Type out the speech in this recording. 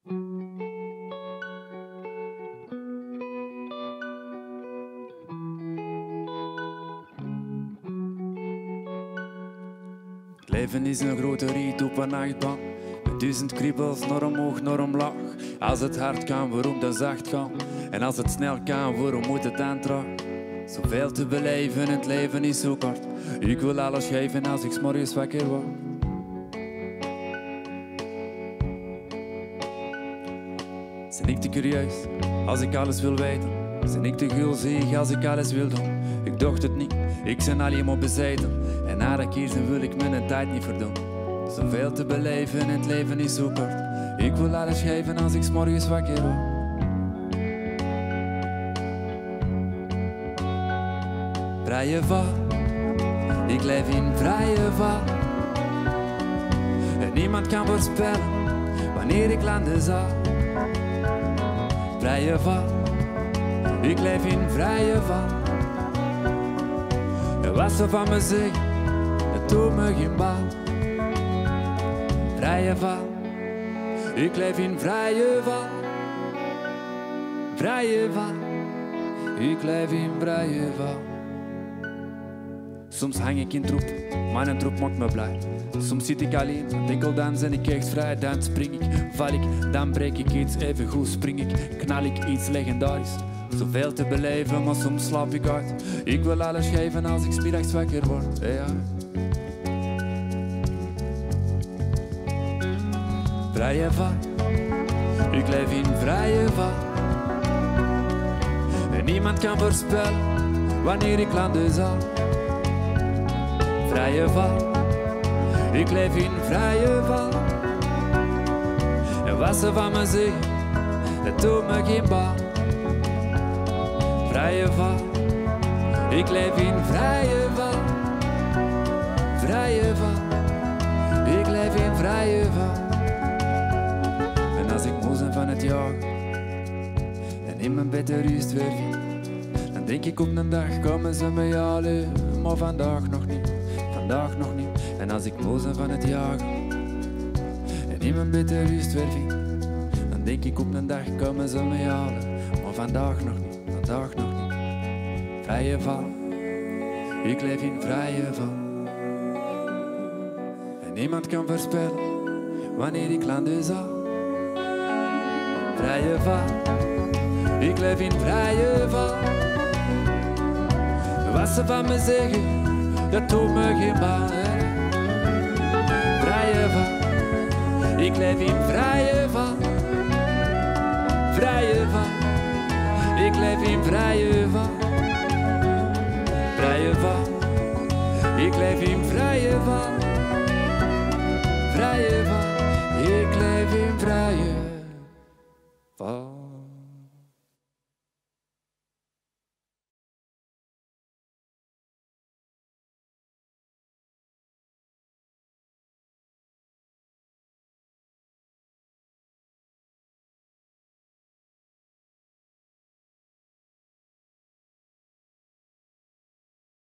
Het leven is een grote riet op een nachtbaan. Met 1000 kriebels, naar omhoog, naar omlaag. Als het hard kan, waarom dan zacht kan? En als het snel kan, waarom moet het dan traag? Zoveel te beleven, het leven is zo kort. Ik wil alles geven als ik 's morgens wakker word. Zijn ik te curieus als ik alles wil weten? Zijn ik te gulzig als ik alles wil doen? Ik dacht het niet, ik ben alleen maar bezeten. En na dat kiezen wil ik mijn tijd niet verdoen. Zoveel te beleven, het leven is zo kort. Ik wil alles geven als ik 's morgens wakker word. Vrije val, ik leef in vrije val. En niemand kan voorspellen wanneer ik landen zal. Vrije val, ik leef in vrije val. En wat ze van me zeggen, dat doet me geen bal. Vrije val, ik leef in vrije val. Vrije val, ik leef in vrije val. Soms hang ik in troep, maar een troep maakt me blij. Soms zit ik alleen, denk al dan ben ik echt vrij. Dan spring ik, val ik, dan breek ik iets. Even goed spring ik, knal ik iets legendarisch. Zoveel te beleven, maar soms slaap ik uit. Ik wil alles geven als ik 's middags wakker word. Ja. Vrije val, ik leef in vrije val. En niemand kan voorspellen wanneer ik landen zal. Vrije val, ik leef in vrije val. En wat ze van me zeggen, dat doet me geen bal. Vrije val, ik leef in vrije val. Vrije val, ik leef in vrije val. En als ik moe ben van het jagen en in mijn bed de rust weer vind, dan denk ik op een dag komen ze me halen, maar vandaag nog niet. Vandaag nog niet. En als ik moe ben van het jagen en in mijn bed de rust weer vind, dan denk ik op een dag komen ze me halen, maar vandaag nog niet. Vandaag nog niet. Vrije val, ik leef in vrije val. En niemand kan voorspellen wanneer ik landen zal. Vrije val, ik leef in vrije val. Wat ze van me zeggen, dat doet me geen bal. Vrije val, ik leef in vrije val. Vrije val, ik leef in vrije val. Vrije val, ik leef in vrije val. Vrije val, ik leef in vrije val.